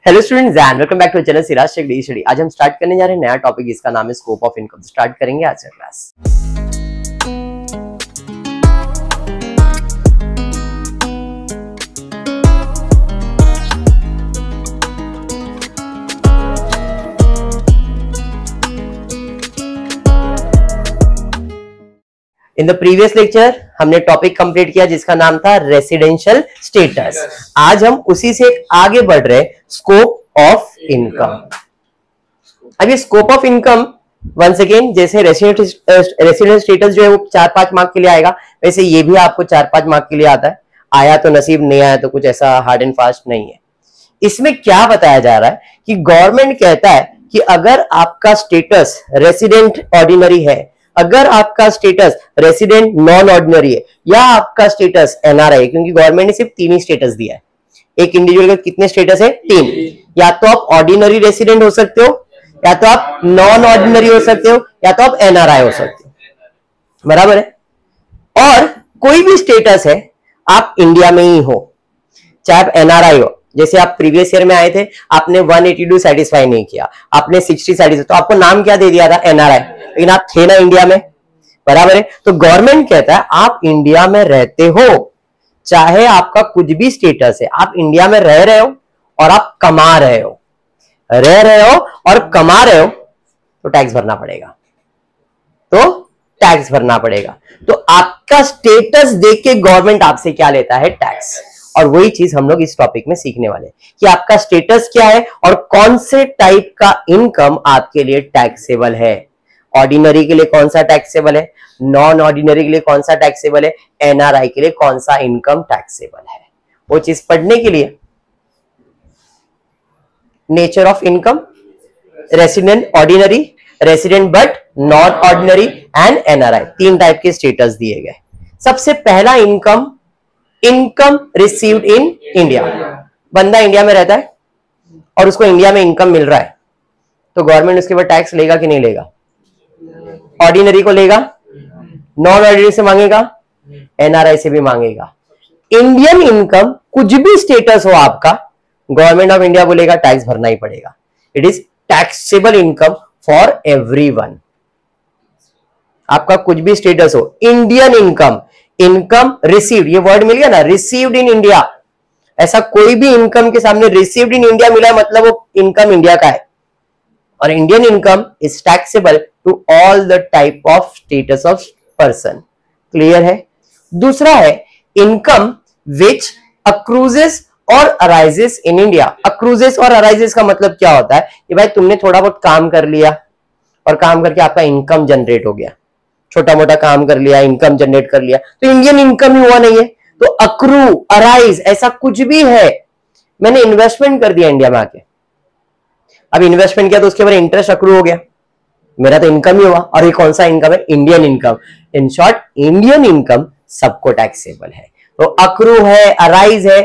Hello students and welcome back to channel Siraj Sheikh daily study. आज हम start करने जा रहे हैं नया टॉपिक, इसका नाम है स्कोप ऑफ इनकम। स्टार्ट करेंगे आज का class. In the previous lecture हमने टॉपिक कंप्लीट किया जिसका नाम था रेसिडेंशियल स्टेटस। आज हम उसी से आगे बढ़ रहे हैं, स्कोप ऑफ इनकम। अब ये scope of income once again, जैसे रेसिडेंशियल स्टेटस जो है वो 4-5 मार्क के लिए आएगा, वैसे ये भी आपको 4-5 मार्क के लिए आता है। आया तो नसीब, नहीं आया तो कुछ ऐसा हार्ड एंड फास्ट नहीं है। इसमें क्या बताया जा रहा है कि गवर्नमेंट कहता है कि अगर आपका स्टेटस रेसिडेंट ऑर्डिनरी है, अगर आपका स्टेटस रेसिडेंट नॉन ऑर्डिनरी है, या आपका स्टेटस एनआरआई है, क्योंकि गवर्नमेंट ने सिर्फ 3 ही स्टेटस दिया है। एक इंडिविजुअल का कितने स्टेटस है? 3। या तो आप ऑर्डिनरी रेसिडेंट हो सकते हो, या तो आप नॉन ऑर्डिनरी हो सकते हो, या तो आप एनआरआई हो सकते हो। बराबर है। और कोई भी स्टेटस है, आप इंडिया में ही हो, चाहे आप एनआरआई हो। जैसे आप प्रीवियस ईयर में आए थे, आपने 182 सेटिस्फाई नहीं किया, आपने 60 सेटिस्फाई, तो आपको नाम क्या दे दिया था? एनआरआई। लेकिन आप थे ना इंडिया में, बराबर है। तो गवर्नमेंट कहता है आप इंडिया में रहते हो, चाहे आपका कुछ भी स्टेटस है, आप इंडिया में रह रहे हो और आप कमा रहे हो, रह रहे हो और कमा रहे हो, तो टैक्स भरना पड़ेगा। तो टैक्स भरना पड़ेगा। तो आपका स्टेटस देख के गवर्नमेंट आपसे क्या लेता है? टैक्स। और वही चीज हम लोग इस टॉपिक में सीखने वाले हैं कि आपका स्टेटस क्या है और कौन से टाइप का इनकम आपके लिए टैक्सेबल है। ऑर्डिनरी के लिए कौन सा टैक्सेबल है, नॉन ऑर्डिनरी के लिए कौन सा टैक्सेबल है, एनआरआई के लिए कौन सा इनकम टैक्सेबल है। वो चीज पढ़ने के लिए nature of income, resident ordinary, resident but not ordinary and NRI, 3 type के स्टेटस दिए गए। सबसे पहला income, income received in India. बंदा इंडिया में रहता है और उसको इंडिया में इनकम मिल रहा है, तो गवर्नमेंट उसके ऊपर टैक्स लेगा कि नहीं लेगा? ऑर्डिनरी को लेगा, नॉन ऑर्डिनरी से मांगेगा, एनआरआई से भी मांगेगा। इंडियन इनकम, कुछ भी स्टेटस हो आपका, गवर्नमेंट ऑफ इंडिया बोलेगा टैक्स भरना ही पड़ेगा। It is taxable income for everyone. आपका कुछ भी स्टेटस हो, इंडियन इनकम, इनकम रिसीव्ड, ये वर्ड मिल गया ना, रिसीव्ड इन इंडिया। ऐसा कोई भी इनकम के सामने रिसीव्ड इन इंडिया मिला मतलब वो इनकम इंडिया का है। और Indian income is taxable to all the type of status of person. Clear है? दूसरा है इनकम विच अक्रूजेस और अराइजेस इन इंडिया। अक्रूजेस और अराइजेस का मतलब क्या होता है कि भाई तुमने थोड़ा बहुत काम कर लिया और काम करके आपका इनकम जनरेट हो गया, छोटा मोटा काम कर लिया, इनकम जनरेट कर लिया, तो इंडियन इनकम ही हुआ नहीं है। तो अक्रू, अराइज, ऐसा कुछ भी है, मैंने इन्वेस्टमेंट कर दिया इंडिया में आके, अब इन्वेस्टमेंट किया तो उसके बाद इंटरेस्ट अक्रू हो गया, मेरा तो इनकम ही हुआ। और ये कौन सा इनकम है? Indian income. In short, Indian income सबको टैक्सेबल है। तो अक्रू है, अराइज है,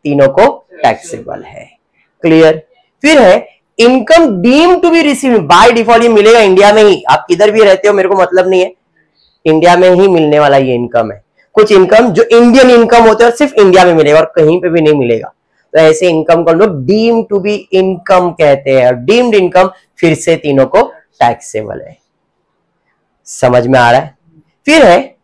तीनों को टैक्सेबल है। क्लियर? फिर है income deem to be received. By default ये मिलेगा इंडिया में ही, आप किधर भी रहते हो मेरे को मतलब नहीं है, इंडिया में ही मिलने वाला ये इनकम है। कुछ इनकम जो इंडियन इनकम होते हैं और सिर्फ इंडिया में मिलेगा और कहीं पे भी नहीं मिलेगा, तो ऐसे इनकम को हम लोग डीम टू बी इनकम कहते हैं। और डीम्ड इनकम फिर से तीनों को टैक्सेबल है। समझ में आ रहा है? फिर है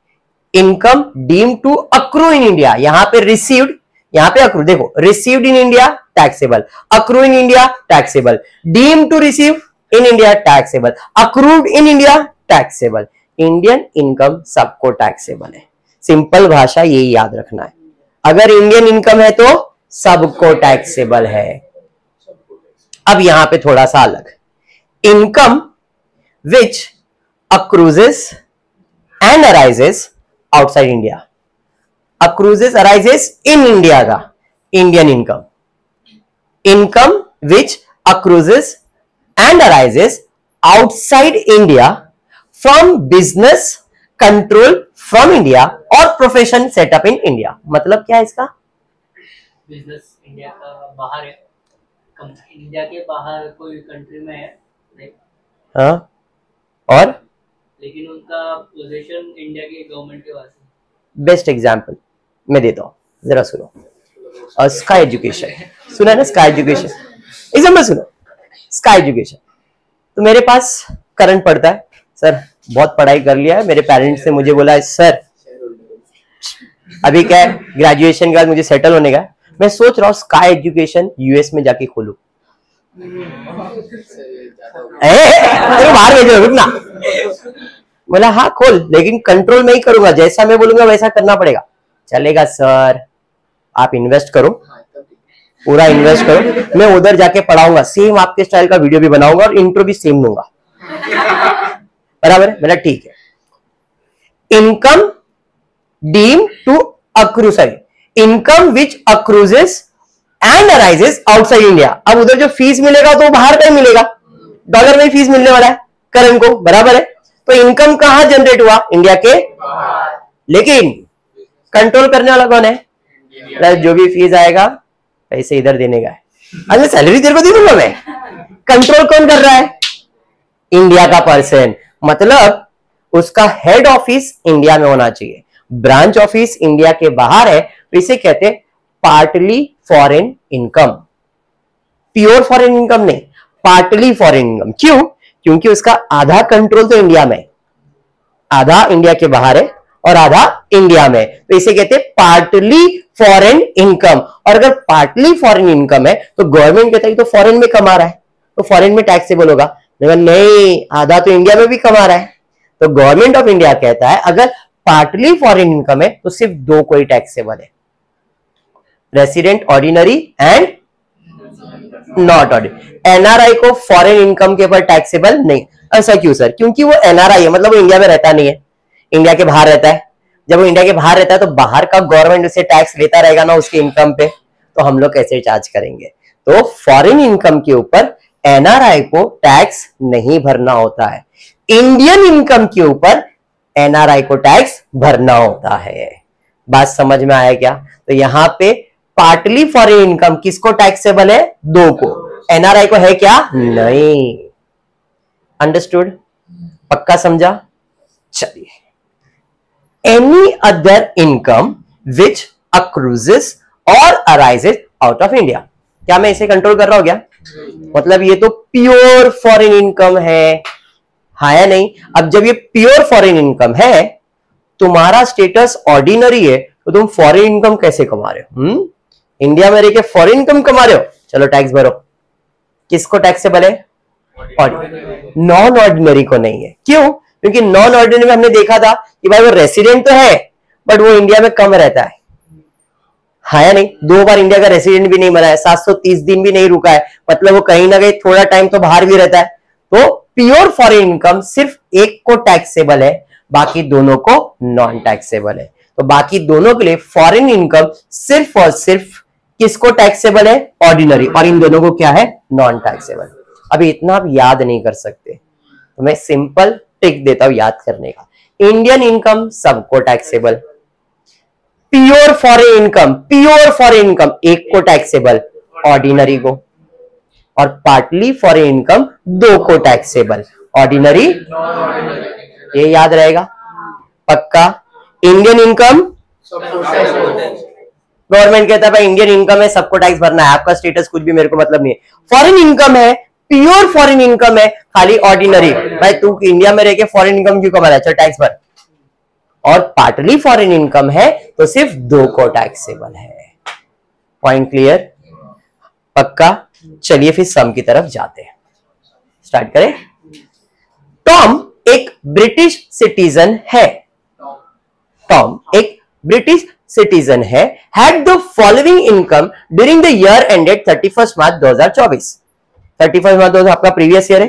income deem to accrue in India. यहां पे रिसीव्ड, यहां पे अक्रू, देखो received in India taxable, accrue in India taxable, deem to receive in India taxable, accrued in India taxable. Indian income सबको टैक्सेबल है। सिंपल भाषा यही याद रखना है, अगर इंडियन इनकम है तो सबको टैक्सेबल है। अब यहां पे थोड़ा सा अलग, income which accrues and arises outside India. Accrues arises in India का Indian income, income which accrues and arises outside India from business control from India और प्रोफेशन सेटअप इन इंडिया। मतलब क्या है इसका? बिजनेस इंडिया का बाहर है, India के बाहर कोई कंट्री में है, हाँ, और लेकिन उनका पोजीशन इंडिया के गवर्नमेंट के पास है। बेस्ट एग्जांपल मैं देता हूँ, जरा सुनो। स्काई एजुकेशन सुना है ना? स्काई एजुकेशन एग्जाम्पल सुनो, स्काई एजुकेशन। तो मेरे पास करंट पड़ता है, सर बहुत पढ़ाई कर लिया है, मेरे पेरेंट्स ने मुझे बोला है सर अभी क्या है ग्रेजुएशन के बाद मुझे सेटल होने का, मैं सोच रहा हूँ स्काई एजुकेशन यूएस में जाके खोलूं। बाहर भेजो, रुकना। बोला हाँ खोल, लेकिन कंट्रोल में ही करूंगा, जैसा मैं बोलूंगा वैसा करना पड़ेगा। चलेगा सर, आप इन्वेस्ट करो, पूरा इन्वेस्ट करो, मैं उधर जाके पढ़ाऊंगा, सेम आपके स्टाइल का वीडियो भी बनाऊंगा और इंट्रो भी सेम दूंगा। बराबर है? मेरा ठीक है। Income deem to accrue, sorry income which accrues and arises outside India. अब उधर जो फीस मिलेगा तो बाहर का ही मिलेगा, डॉलर में ही फीस मिलने वाला है करंट को, बराबर है? तो इनकम कहां जनरेट हुआ? इंडिया के, लेकिन कंट्रोल करने वाला कौन है? जो भी फीस आएगा पैसे इधर देने का है, अगर सैलरी तेरे को दे दूंगा मैं। कंट्रोल कौन कर रहा है? इंडिया का पर्सन, मतलब उसका हेड ऑफिस इंडिया में होना चाहिए, ब्रांच ऑफिस इंडिया के बाहर है, तो इसे कहते हैं partly foreign income. Pure foreign income नहीं, पार्टली फॉरेन इनकम। क्यों? क्योंकि उसका आधा कंट्रोल तो इंडिया में, आधा इंडिया के बाहर है और आधा इंडिया में, तो इसे कहते हैं पार्टली फॉरेन इनकम। और अगर पार्टली फॉरेन इनकम है तो गवर्नमेंट कहता है तो फॉरेन में कमा रहा है तो फॉरेन में टैक्सेबल होगा, लेकिन नहीं, आधा तो इंडिया में भी कमा रहा है। तो गवर्नमेंट ऑफ इंडिया कहता है अगर पार्टली फॉरेन इनकम है तो सिर्फ दो कोई टैक्सेबल है, resident ordinary and not ordinary. NRI को फॉरेन इनकम के ऊपर टैक्सेबल नहीं। ऐसा क्यों सर? क्योंकि वो एनआरआई है, मतलब वो इंडिया में रहता नहीं है, इंडिया के बाहर रहता है। जब वो इंडिया के बाहर रहता है तो बाहर का गवर्नमेंट उसे टैक्स लेता रहेगा ना उसकी इनकम पे, तो हम लोग कैसे चार्ज करेंगे? तो फॉरेन इनकम के ऊपर एनआरआई को टैक्स नहीं भरना होता है, इंडियन इनकम के ऊपर एनआरआई को टैक्स भरना होता है। बात समझ में आया क्या? तो यहां पे पार्टली फॉरेन इनकम किसको टैक्सेबल है? दो को, एनआरआई को है क्या? नहीं। अंडरस्टूड? पक्का समझा? चलिए, एनी अदर इनकम विच अक्रूजेस और अराइजेस आउट ऑफ इंडिया। क्या मैं इसे कंट्रोल कर रहा हूं क्या? मतलब ये तो प्योर फॉरेन इनकम है, हाँ या नहीं? अब जब ये प्योर फॉरेन इनकम है, तुम्हारा स्टेटस ऑर्डिनरी है, तो तुम फॉरेन इनकम कैसे कमा रहे हो? इंडिया में रह के फॉरेन इनकम कमा रहे हो, चलो टैक्स भरो। किसको टैक्सेबल है? नॉन ऑर्डिनरी को नहीं है। क्यों? क्योंकि नॉन ऑर्डिनरी में हमने देखा था कि भाई वो रेसिडेंट तो है बट वो इंडिया में कम रहता है, हाँ या नहीं? 2 बार इंडिया का रेसिडेंट भी नहीं बना है, 730 दिन भी नहीं रुका है, मतलब वो कहीं ना कहीं थोड़ा टाइम तो बाहर भी रहता है। तो प्योर फॉरेन इनकम सिर्फ एक को टैक्सेबल है, बाकी दोनों को नॉन टैक्सेबल है। तो बाकी दोनों के लिए फॉरेन इनकम सिर्फ और सिर्फ किसको टैक्सेबल है? ऑर्डिनरी, और इन दोनों को क्या है? Non taxable. अभी इतना आप याद नहीं कर सकते, तो मैं सिंपल ट्रिक देता हूं याद करने का। इंडियन इनकम सबको टैक्सेबल, प्योर फॉरेन इनकम एक को टैक्सेबल, ऑर्डिनरी को, और पार्टली फॉरेन इनकम 2 को टैक्सेबल, ऑर्डिनरी। ये याद रहेगा पक्का? इंडियन इनकम गवर्नमेंट कहता है भाई इंडियन इनकम है, सबको टैक्स भरना है, आपका स्टेटस कुछ भी मेरे को मतलब नहीं है। फॉरेन इनकम है, प्योर फॉरेन इनकम है, खाली ऑर्डिनरी, भाई तू इंडिया में रह के फॉरेन इनकम क्यों कमा रहा है, चल टैक्स भर। और पार्टली फॉरेन इनकम है तो सिर्फ 2 को टैक्सेबल है। Point clear? पक्का? चलिए फिर सम की तरफ जाते हैं, स्टार्ट करें। टॉम एक ब्रिटिश सिटीजन है, टॉम एक ब्रिटिश सिटीजन है, had the following income during the year ended 31 मार्च 2024। 31 मार्च 2000 आपका प्रीवियस ईयर है,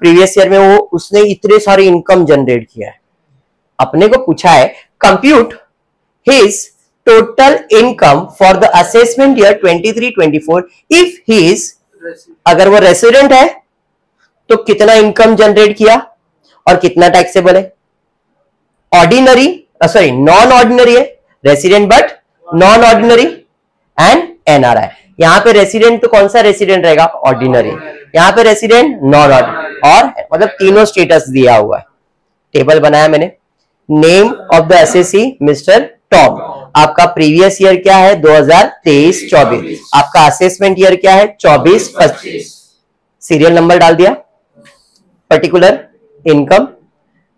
प्रीवियस ईयर में वो उसने इतने सारे इनकम जनरेट किया है। अपने को पूछा है compute his total income for the assessment year 23-24 if he is, अगर वो रेसिडेंट है तो कितना इनकम जनरेट किया और कितना टैक्सेबल है। ऑर्डिनरी सॉरी नॉन ऑर्डिनरी है, resident but non ordinary and NRI. यहां पे रेसिडेंट तो कौन सा रेसिडेंट रहेगा? ऑर्डिनरी। यहां पे रेसिडेंट नॉन ऑर्डिनरी, और मतलब तीनों स्टेटस दिया हुआ है। टेबल बनाया मैंने, name of the assessee mister Tom, आपका प्रीवियस ईयर क्या है 2023-24, आपका असेसमेंट ईयर क्या है 24-25। सीरियल नंबर डाल दिया, particular income,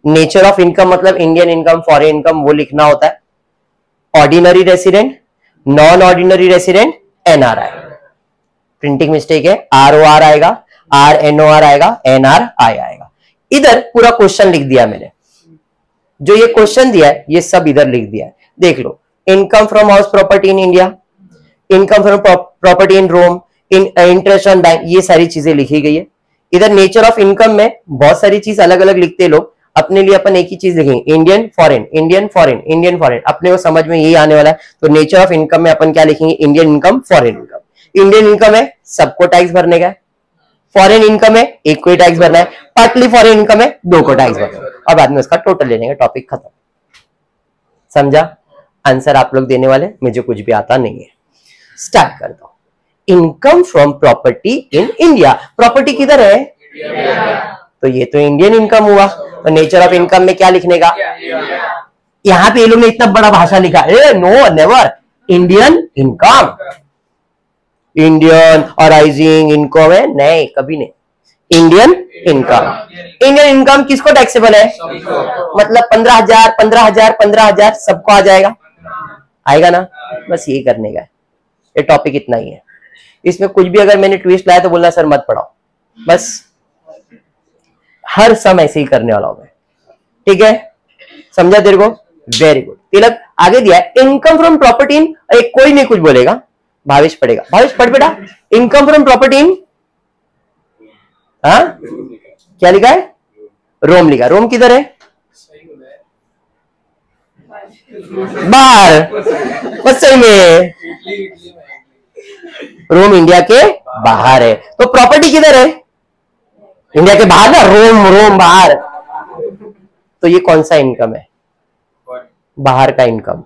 nature of income मतलब इंडियन इनकम, फॉरेन इनकम वो लिखना होता है, ordinary resident, non ordinary resident, NRI. Printing mistake है, आरओआर आएगा, आरएनओआर आएगा, एनआरआई आएगा। इधर पूरा क्वेश्चन लिख दिया मैंने, जो ये क्वेश्चन दिया है ये सब इधर लिख दिया है, देख लो। Income from house property in India, income from property in Rome, in interest on bank, ये सारी चीजें लिखी गई है। इधर नेचर ऑफ इनकम में बहुत सारी चीज अलग अलग लिखते लोग, अपने लिए अपन एक ही चीज लिखेंगे, Indian foreign, Indian foreign, Indian foreign, अपने को समझ में यही आने वाला है। तो नेचर ऑफ इनकम में अपन क्या लिखेंगे, Indian income, foreign income. Indian income है सबको टैक्स भरने का है, फॉरेन इनकम है एक को ही टैक्स भरना है, पार्टली फॉरेन इनकम है दो को टैक्स भरना है, और बाद में उसका टोटल लेने का, टॉपिक खत्म। समझा? आंसर आप लोग देने वाले, मुझे कुछ भी आता नहीं है। स्टार्ट कर दो। Income from property in India, property किधर है? तो ये तो इंडियन इनकम हुआ, तो नेचर ऑफ इनकम में क्या लिखने का? यहां पे ये लोग ने इतना बड़ा भाषा लिखा, no never, Indian income, Indian arising income है, नहीं कभी नहीं, इंडियन इनकम। इंडियन इनकम किसको टैक्सेबल है? मतलब 15,000 15,000 15,000 सबको आ जाएगा, आएगा ना? बस ये करने का है, ये टॉपिक इतना ही है। इसमें कुछ भी अगर मैंने ट्विस्ट लाया तो बोलना सर मत पढ़ाओ, बस हर सम ऐसे ही करने वाला हूं मैं, ठीक है? समझा तेरे को? Very good. तिलक आगे दिया है, इनकम फ्रॉम प्रॉपर्टी इन, कोई नहीं कुछ बोलेगा, भावेश पढ़ेगा, भावेश पढ़ बेटा। इनकम फ्रॉम प्रॉपर्टी इन, हाँ क्या लिखा है? रोम लिखा, रोम किधर है? बाहर, बस सही में, रोम इंडिया के बाहर है, तो प्रॉपर्टी किधर है? इंडिया के बाहर ना, रोम, रोम बाहर, तो ये कौन सा इनकम है? बाहर का इनकम,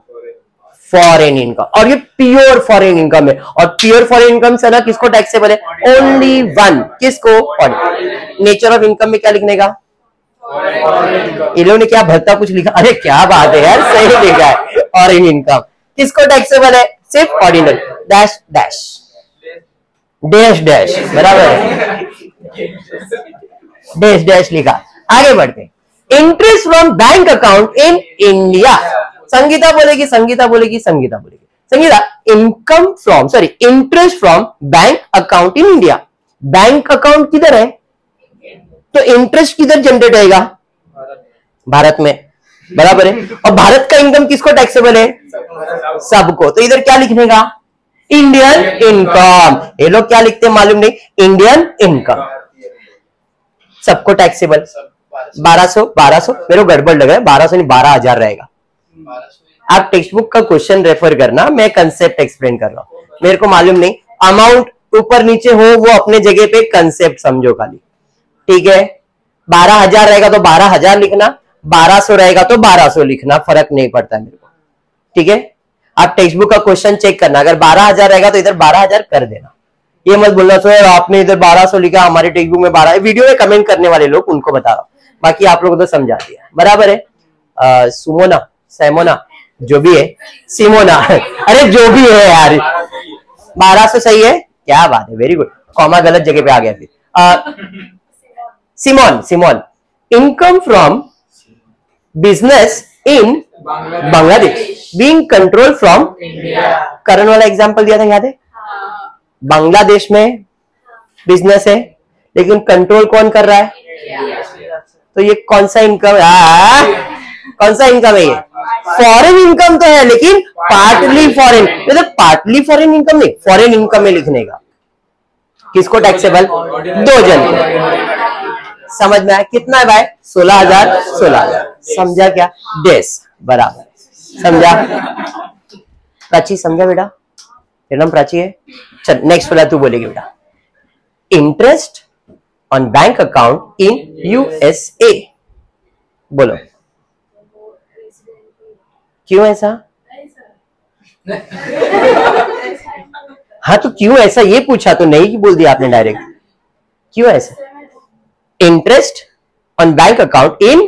फॉरेन इनकम, और ये प्योर फॉरेन इनकम है। और प्योर फॉरेन इनकम से ना किसको टैक्सेबल है? ओनली वन, किसको? फॉरेन। नेचर ऑफ इनकम में क्या लिखने का? ये लोगों ने क्या भरता कुछ लिखा? अरे क्या बात है यार, सही लिखा है, फॉरेन इनकम। किसको टैक्सेबल है? सिर्फ ordinary, dash dash dash dash, बराबर है, डैश डैश लिखा। आगे बढ़ते, interest from bank account in India, Sangeeta बोलेगी, संगीता बोलेगी, संगीता बोलेगी, Sangeeta. Income from, sorry, interest from bank account in India, bank account किधर है? तो इंटरेस्ट किधर जनरेट होगा? भारत में, बराबर है। और भारत का इनकम किसको टैक्सेबल है? सबको। तो इधर क्या लिखने का? Indian income. ये लोग क्या लिखते हैं मालूम नहीं, इंडियन इनकम, सबको टैक्सेबल। 1200 मेरे को गड़बड़ लग रहा है, 1200 नहीं 12,000 रहेगा। आप टेक्स्ट बुक का क्वेश्चन रेफर करना, मैं कंसेप्ट एक्सप्लेन कर रहा हूं, मेरे को मालूम नहीं। अमाउंट ऊपर नीचे हो वो अपने जगह पे, कंसेप्ट समझो खाली, ठीक है? 12,000 रहेगा तो 12,000 लिखना, 1200 रहेगा तो 1200 लिखना, फर्क नहीं पड़ता मेरे को, ठीक है? आप टेक्स्ट बुक का क्वेश्चन चेक करना, अगर 12,000 रहेगा तो इधर 12,000 कर देना। ये मत बोलना सर आपने इधर 1200 लिखा, हमारे टेक्स्ट बुक में 12। वीडियो में कमेंट करने वाले लोग उनको बता रहा हूं, बाकी आप लोगों को तो समझा दिया, बराबर है। सुमोना, सैमोना, जो भी है, सिमोना, अरे जो भी है यार, 1200 सही है, क्या बात है, वेरी गुड। कॉमा गलत जगह पे आ गया फिर। Simone, Simone, income from business in Bangladesh being control from Karan वाला एग्जांपल दिया था, याद है? बांग्लादेश में बिजनेस है लेकिन कंट्रोल कौन कर रहा है? तो ये कौन सा इनकम है? कौन सा इनकम है ये? फॉरेन इनकम तो है लेकिन पार्टली फॉरेन, मतलब पार्टली फॉरेन इनकम नहीं, फॉरेन इनकम में लिखने का। किसको टैक्सेबल? दो जन को। समझ में आया? कितना है भाई? 16,000 16,000। समझा क्या? डेस, बराबर, समझा? प्राची समझा बेटा? तेरा नाम प्राची है? चल नेक्स्ट वाला तू बोलेगी बेटा। Interest on bank account in USA, बोलो क्यों ऐसा? हाँ तो क्यों ऐसा ये पूछा, तो नहीं कि बोल दिया आपने डायरेक्ट, क्यों ऐसा? Interest on bank account in,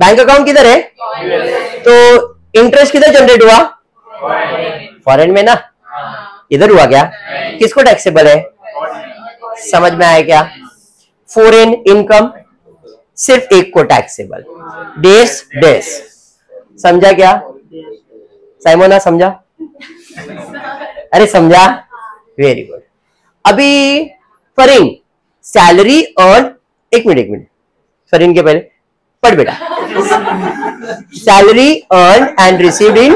bank account किधर है? तो इंटरेस्ट किधर जनरेट हुआ? फॉरेन में ना, इधर हुआ क्या? किसको टैक्सेबल है? समझ में आया क्या? फॉरेन इनकम सिर्फ एक को टैक्सेबल, देश देश। समझा क्या साइमोना? समझा? अरे समझा, वेरी गुड। अभी फॉरेन सैलरी अर्न, एक मिनट फॉरेन के पहले पढ़ बेटा। Salary earn and received in,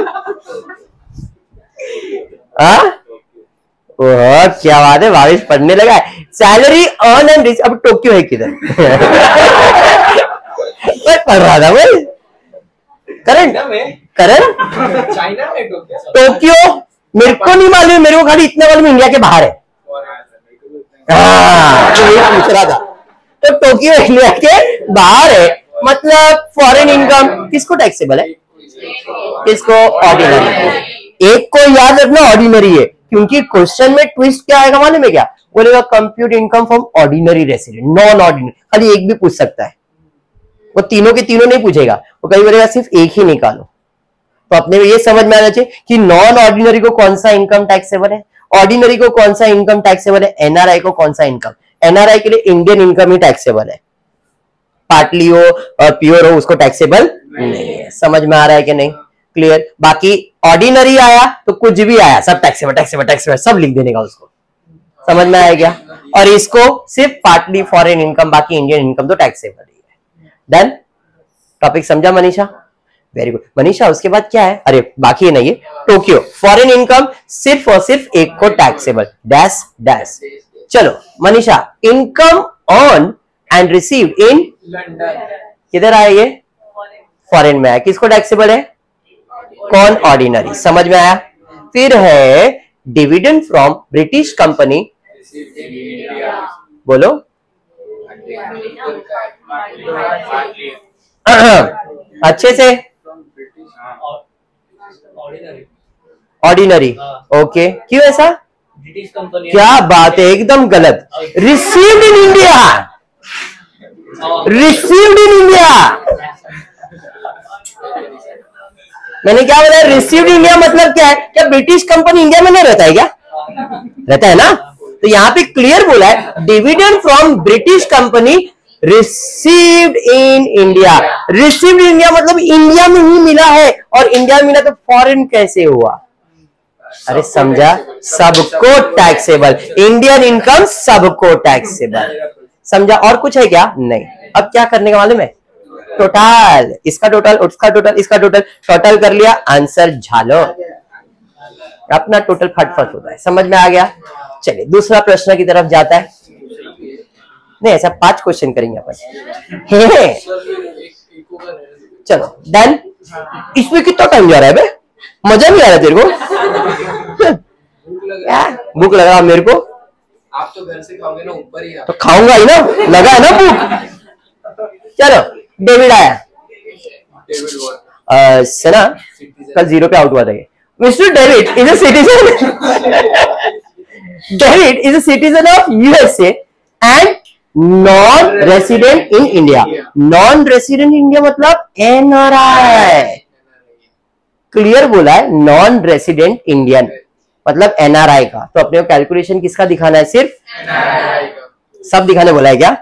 ओह क्या बात है, भावेश पढ़ने लगा है। सैलरी अर्न एंड रिसीव, अब टोक्यो है किधर? पढ़ रहा था भाई। करण चाइना में टोक्यो मेरे को नहीं मालूम, मेरे को खाली इतना मालूम इंडिया के बाहर है। तो ये पूछ रहा था। तो टोक्यो इंडिया के बाहर है, मतलब फॉरेन इनकम किसको टैक्सेबल है? किसको? ऑर्डिनरी। एक को याद रखना ऑर्डिनरी है, क्योंकि क्वेश्चन में ट्विस्ट क्या आएगा मालूम है क्या? बोलेगा compute income from ordinary resident, non ordinary, खाली एक भी पूछ सकता है। वो तीनों के तीनों नहीं पूछेगा, वो कहीं बोलेगा सिर्फ एक ही निकालो। तो अपने को ये समझ में आना चाहिए कि नॉन ऑर्डिनरी को कौन सा इनकम टैक्सेबल है, ऑर्डिनरी को कौन सा इनकम टैक्सेबल है, एनआरआई को कौन सा इनकम। एनआरआई के लिए इंडियन इनकम ही टैक्सेबल है, पार्टली हो और प्योर हो उसको टैक्सेबल नहीं है। समझ में आ रहा है कि नहीं? क्लियर? बाकी ऑर्डिनरी आया तो कुछ भी आया सब टैक्सेबल टैक्सेबल टैक्सेबल सब लिख देने का उसको। समझ में आया क्या? और इसको सिर्फ पार्टली फॉरेन इनकम, बाकी इंडियन इनकम तो टैक्सेबल ही है। डन? टॉपिक समझा मनीषा? Very good Manisha. उसके बाद क्या है? अरे बाकी नहीं है, टोक्यो फॉरेन इनकम सिर्फ और सिर्फ एक को टैक्सेबल, डैश डैश। चलो Manisha, income earn and received in London, किधर आया? ये फॉरेन में आया, किसको टैक्सेबल है? कौन? ऑर्डिनरी। समझ में आया? फिर है डिविडेंड फ्रॉम ब्रिटिश कंपनी, बोलो अच्छे से। Ordinary, okay. क्यों ऐसा? British company. क्या बात है, एकदम गलत। Received in India, received in India. मैंने क्या बोला? रिसीव्ड इंडिया मतलब क्या है? क्या ब्रिटिश कंपनी इंडिया में नहीं रहता है क्या? रहता है ना। तो यहाँ पे क्लियर बोला है dividend from British company received in India. Received in India मतलब इंडिया में ही मिला है, और इंडिया में मिला तो फॉरेन कैसे हुआ? अरे समझा? सबको टैक्सेबल, इंडियन इनकम सबको टैक्सेबल। समझा? और कुछ है क्या? नहीं। अब क्या करने का मालूम है? टोटल, इसका टोटल, उसका टोटल, इसका टोटल, टोटल कर लिया, आंसर झालो, अपना टोटल फटफट होता है। समझ में आ गया? चलिए दूसरा प्रश्न की तरफ जाता है। नहीं ऐसा 5 क्वेश्चन करेंगे अपन। चलो डन। इसमें कितना टाइम जा रहा है बे? मजा नहीं आ रहा तेरे को? भूख लगा मेरे को। आप तो घर से खाओगे ना, ऊपर ही तो खाऊंगा ही ना, लगा है ना भूख। चलो डेविड आया। सना कल 0 पे आउट हुआ था। Mister David is a citizen, David is a citizen of USA and non resident in India. Non resident India मतलब एनआरआई। क्लियर बोला है, नॉन रेसिडेंट इंडियन मतलब एनआरआई का। तो अपने को कैलकुलेशन किसका दिखाना है? सिर्फ एनआरआई का। सब दिखाने बोला है क्या?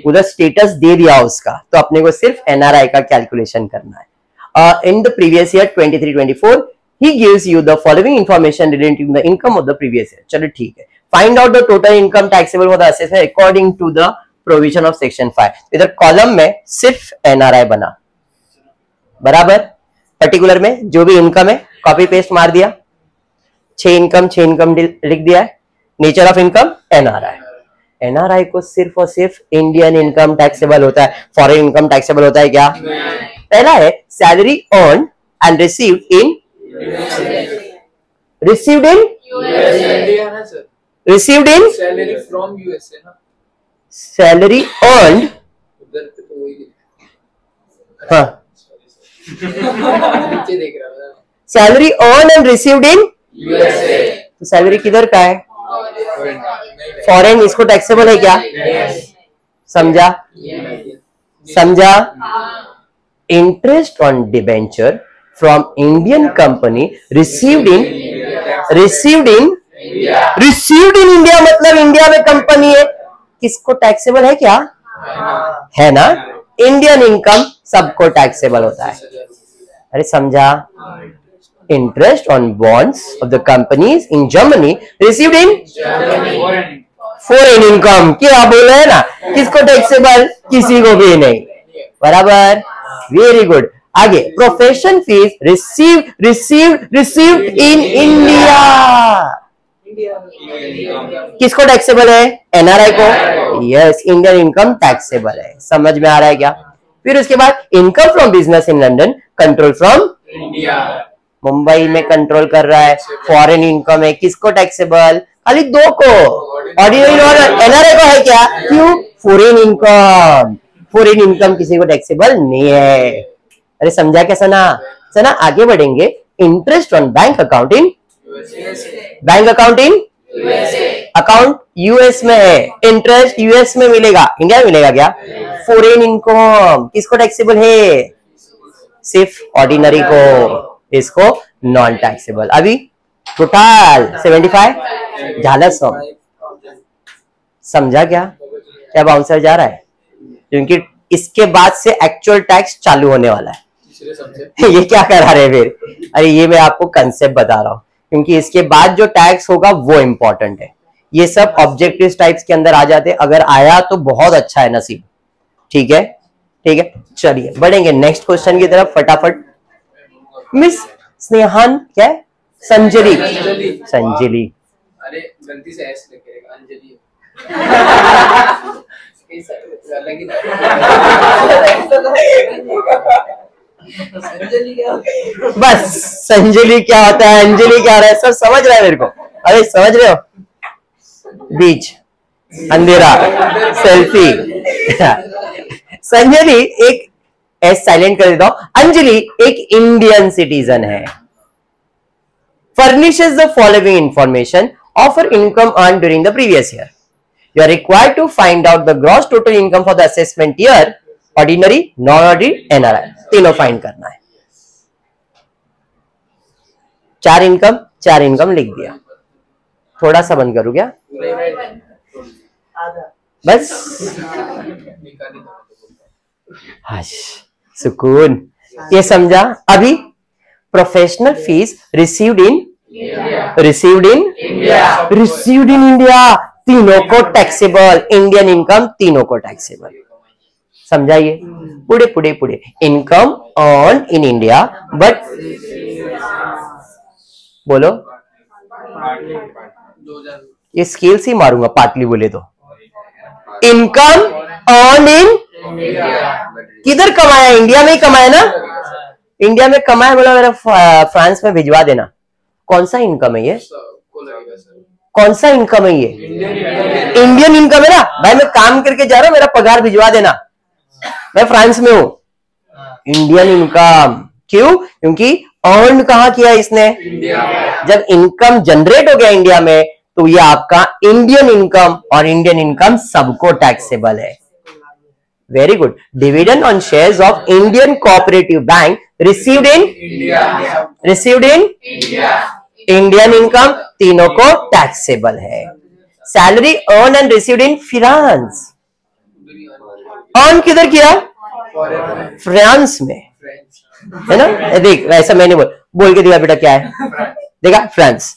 उधर स्टेटस दे दिया उसका, तो अपने को सिर्फ एनआरआई का कैलकुलेशन करना है। In the previous year 23-24 he gives you the following information relating to the income of the previous year। चलो ठीक है। Find out the total income taxable for the assessment according to the provision of section 5। इधर column में सिर्फ NRI बना, बराबर। Particular में जो भी इनकम है कॉपी पेस्ट मार दिया, 6 इनकम लिख दिया है। Nature of income NRI. NRI को सिर्फ और सिर्फ इंडियन इनकम टैक्सेबल होता है, फॉरेन इनकम टैक्सेबल होता है क्या? पहला है salary earn and received in, received in India ना sir, received in, salary from USA ना, सैलरी अर्न, उधर पे तो वही हाँ नीचे देख रहा था, salary earn and received in USA. तो सैलरी किधर का है? फॉरेन। इसको टैक्सेबल है क्या? समझा? समझा? Interest on debenture from Indian company received in India, मतलब इंडिया में कंपनी है, किसको टैक्सेबल है? क्या है ना? इंडियन इनकम सबको टैक्सेबल होता है। अरे समझा? Interest on bonds of the companies in Germany received in foreign income, क्या बोल रहे हैं ना, किसको टैक्सेबल? किसी को भी नहीं, बराबर, वेरी गुड। आगे, profession fees received in India, किसको टैक्सेबल है? एनआरआई को, यस, इंडियन इनकम टैक्सेबल है। समझ में आ रहा है क्या? फिर उसके बाद income from business in London control from India, Mumbai में कंट्रोल कर रहा है, फॉरेन इनकम है, किसको टैक्सेबल? खाली दो को, ऑर्डिनरी और एनआरआई को है क्या? क्यों? फॉरेन इनकम किसी को टैक्सेबल नहीं है। अरे समझा क्या सना? सना आगे बढ़ेंगे। Interest on bank account in account US में है, इंटरेस्ट यूएस में मिलेगा, इंडिया में मिलेगा क्या? फॉरेन इनकम किसको टैक्सेबल है? सिर्फ ऑर्डिनरी को, इसको नॉन टैक्सेबल। अभी टोटल 75 झाला सब। समझा क्या? क्या बाउंसर जा रहा है? क्योंकि इसके बाद से एक्चुअल टैक्स चालू होने वाला है। ये क्या करा रहे फिर? अरे ये मैं आपको कंसेप्ट बता रहा हूं, क्योंकि इसके बाद जो टैक्स होगा वो इंपॉर्टेंट है। ये सब ऑब्जेक्टिव टाइप्स के अंदर आ जाते, अगर आया तो बहुत अच्छा है नसीब। ठीक है, ठीक है, चलिए बढ़ेंगे नेक्स्ट क्वेश्चन की तरफ फटाफट। मिस स्नेहान, क्या है? संजलि, अरे गलती से ऐसे लिखेगा, अंजलि बस संजलि क्या होता है, अंजलि क्या हो रहा है, सब समझ रहा है मेरे को। अरे समझ रहे हो? बीच, अंधेरा, सेल्फी। संजलि एक एस साइलेंट कर देता हूं। अंजलि एक इंडियन सिटीजन है। furnishes the following information of her income earned during the previous year. You are required to find out the gross total income for the assessment year, ordinary, non-ordinary, NRI, तीनों find करना है। चार income लिख दिया। थोड़ा सा बंद करूं क्या? बस हश, सुकून। ये समझा? अभी professional fees received in India, तीनों को टैक्सेबल, इंडियन इनकम तीनों को टैक्सेबल। समझाइए? पुड़े income earn in India but, बोलो, ये स्केल से मारूंगा, पाटली बोले तो। इनकम अर्न इन, किधर कमाया? इंडिया में ही कमाया ना? इंडिया में कमाया, बोला मेरा फ्रांस में भिजवा देना। कौन सा इनकम है ये? कौन सा इनकम है ये? इंडियन इनकम है ना भाई। मैं काम करके जा रहा हूं, मेरा पगार भिजवा देना, मैं फ्रांस में हूं। इंडियन इनकम क्यों? क्योंकि अर्न कहां किया इसने? जब इनकम जनरेट हो गया इंडिया में, तो ये आपका इंडियन इनकम, और इंडियन इनकम सबको टैक्सेबल है। Very good. Dividend on shares of Indian cooperative bank received in Indian income तीनों को टैक्सेबल है। Salary earn and received in France, earn किधर किया? फ्रांस में, है ना? देख वैसा मैंने बोल के दिया बेटा, क्या है? देखा? France.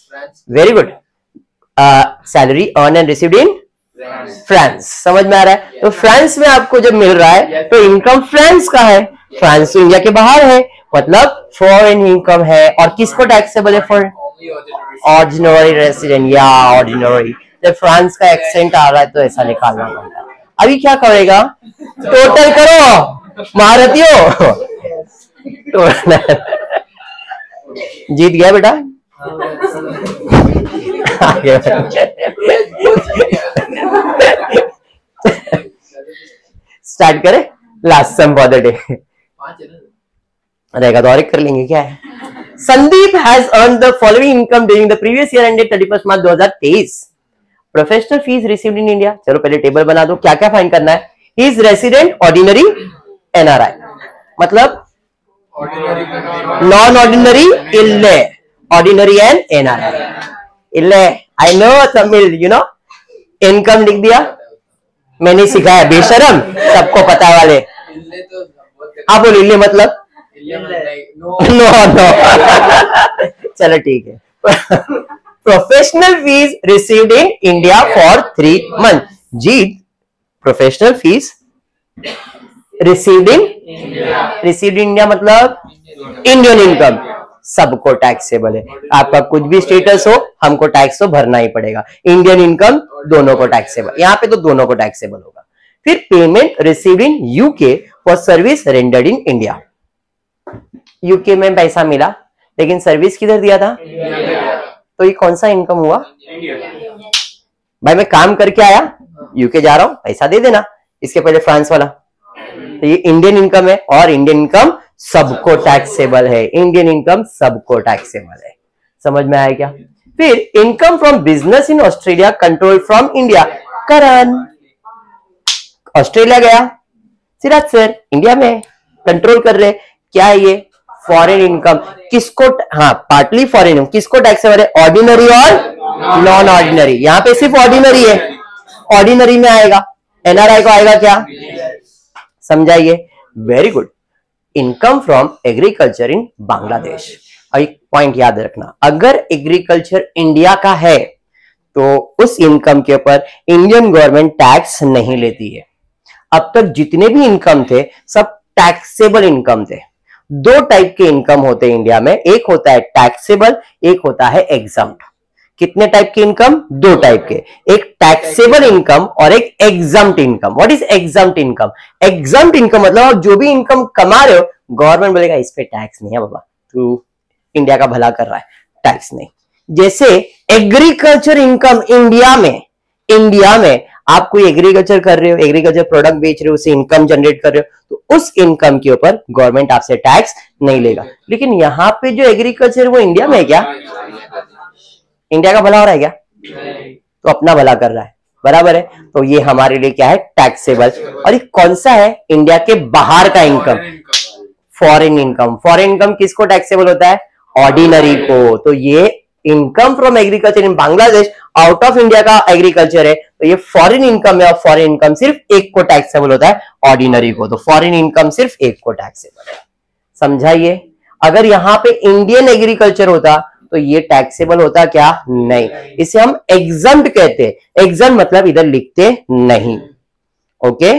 Very good. Salary earn and received in France. समझ में आ रहा है? तो फ्रांस में आपको जब मिल रहा है तो इनकम फ्रांस का है, फ्रांस तो इंडिया के बाहर है, मतलब फॉरेन इनकम है। और किसको टैक्सेबल है? फॉर ऑर्डिनरी रेसिडेंट या ऑर्डिनरी। जब फ्रांस का एक्सेंट आ रहा है तो ऐसा निकालना पड़ता है। अभी क्या करेगा? टोटल करो महारथियों। जीत गया बेटा। स्टार्ट करें last sum for the day. रहेगा तो और एक कर लेंगे, क्या है? Sandeep has earn the following income during the previous year ended 31 March 2023। Professional fees received in India. चलो पहले टेबल बना दो, क्या क्या फाइंड करना है? He is resident, ordinary, NRI. मतलब नॉन ऑर्डिनरी इल्ले, ऑर्डिनरी एंड एनआरआई। इल्ले I know Tamil, you know. Income लिख दिया, मैंने सिखाया, बेशरम, सबको पता वाले। आप बोलो इल्ले मतलब नो नो चलो ठीक है। Professional fees received in India for 3 months। Jeet, professional fees received in India मतलब इंडियन इनकम, सबको टैक्सेबल है। आपका कुछ भी स्टेटस हो, हमको टैक्स तो भरना ही पड़ेगा। इंडियन इनकम दोनों को टैक्सेबल, यहाँ पे तो दोनों को टैक्सेबल होगा। फिर payment received in UK for service rendered in India. UK में पैसा मिला, लेकिन सर्विस किधर दिया था? तो ये कौन सा इनकम हुआ? भाई मैं काम करके आया, यूके जा रहा हूं, पैसा दे देना। इसके पहले फ्रांस वाला, तो ये इंडियन इनकम है, और इंडियन इनकम सबको टैक्सेबल है। इंडियन इनकम सबको टैक्सेबल है। समझ में आया क्या? फिर income from business in Australia control from India. Karan Australia गया, सिराज सर इंडिया में कंट्रोल कर रहे, क्या है ये? Foreign income. किसको? हाँ, पार्टली फॉरेन इनकम। किसको टैक्सेबल है? ऑर्डिनरी और नॉन ऑर्डिनरी। यहां पे सिर्फ ऑर्डिनरी है, ऑर्डिनरी में आएगा। एनआरआई को आएगा क्या? समझाइए। Very good. Income from agriculture in Bangladesh. और एक पॉइंट याद रखना, अगर एग्रीकल्चर इंडिया का है तो उस इनकम के ऊपर इंडियन गवर्नमेंट टैक्स नहीं लेती है। अब तक जितने भी इनकम थे सब टैक्सेबल इनकम थे। 2 टाइप के इनकम होते हैं इंडिया में, एक होता है टैक्सेबल, एक होता है एग्जम्प्ट। कितने टाइप के इनकम? 2 टाइप के, एक टैक्सेबल इनकम और एक exempt income. What is exempt income? Exempt income मतलब आप जो भी इनकम कमा रहे हो, गवर्नमेंट बोलेगा इस पे टैक्स नहीं है बाबा, तू इंडिया का भला कर रहा है, टैक्स नहीं। जैसे एग्रीकल्चर इनकम इंडिया में आप कोई एग्रीकल्चर कर रहे हो, एग्रीकल्चर प्रोडक्ट बेच रहे हो, उससे इनकम जनरेट कर रहे हो, तो उस इनकम के ऊपर गवर्नमेंट आपसे टैक्स नहीं लेगा। लेकिन यहाँ पे जो एग्रीकल्चर वो इंडिया में है क्या? इंडिया का भला हो रहा है क्या? तो अपना भला कर रहा है, बराबर है। तो ये हमारे लिए क्या है? टैक्सेबल। और ये कौन सा है? इंडिया के बाहर का income, foreign income. Foreign income किसको टैक्सेबल होता है? ऑर्डिनरी को। तो ये income from agriculture in Bangladesh, out of India का एग्रीकल्चर है, तो ये फॉरेन इनकम है। और फॉरेन इनकम सिर्फ एक को टैक्सेबल होता है, ऑर्डिनरी को। तो फॉरेन इनकम सिर्फ एक को टैक्सेबल है। समझाइए। अगर यहां पे इंडियन एग्रीकल्चर होता तो ये टैक्सेबल होता क्या? नहीं। इसे हम एग्जम्प्ट कहते हैं। एग्जम्प्ट मतलब इधर लिखते नहीं। ओके,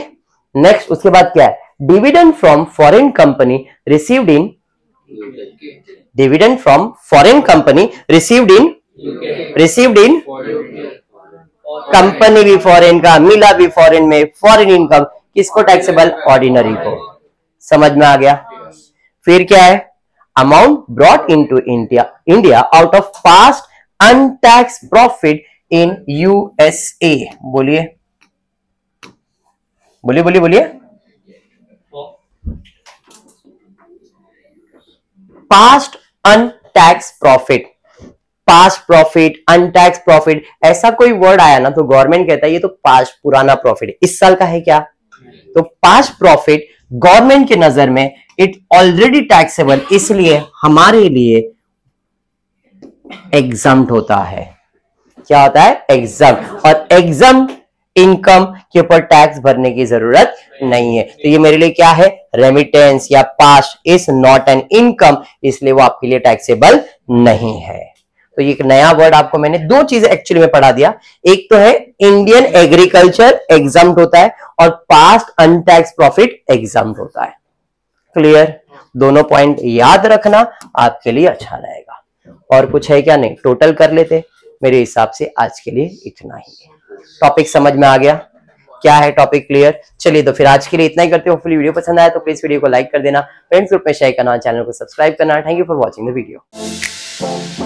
नेक्स्ट उसके बाद क्या है? Dividend from foreign company received in, dividend from foreign company received in company भी फॉरेन का, मिला भी फॉरेन में, फॉरेन इनकम किसको टैक्सेबल? ऑर्डिनरी को। समझ में आ गया? फिर क्या है? Amount brought into India out of past untaxed profit in USA. बोलिए बोलिए बोलिए बोलिए। Past untaxed profit, past profit, untaxed profit, ऐसा कोई वर्ड आया ना तो गवर्नमेंट कहता है ये तो पास्ट पुराना प्रॉफिट है, इस साल का है क्या? तो पास्ट प्रॉफिट गवर्नमेंट की नजर में इट ऑलरेडी टैक्सेबल, इसलिए हमारे लिए एग्जम्प्ट होता है। क्या होता है? एग्जम्प्ट। और एग्जम्प्ट इनकम के ऊपर टैक्स भरने की जरूरत नहीं है। तो ये मेरे लिए क्या है? रेमिटेंस या past is not an income, इसलिए वो आपके लिए टैक्सेबल नहीं है। तो ये एक नया वर्ड आपको मैंने 2 चीजें एक्चुअली में पढ़ा दिया। एक तो है इंडियन एग्रीकल्चर एग्जम्प्ट होता है और पास्ट अनटैक्स प्रॉफिट एग्जम्प्ट होता है। क्लियर? दोनों पॉइंट याद रखना, आपके लिए अच्छा रहेगा। और कुछ है क्या? नहीं, टोटल कर लेते। मेरे हिसाब से आज के लिए इतना ही है। टॉपिक समझ में आ गया? क्या है टॉपिक? क्लियर? चलिए तो फिर आज के लिए इतना ही करते हो। होपफुली वीडियो पसंद आया तो प्लीज वीडियो को लाइक कर देना, फ्रेंड्स ग्रुप में शेयर करना, चैनल को सब्सक्राइब करना। Thank you for watching the video.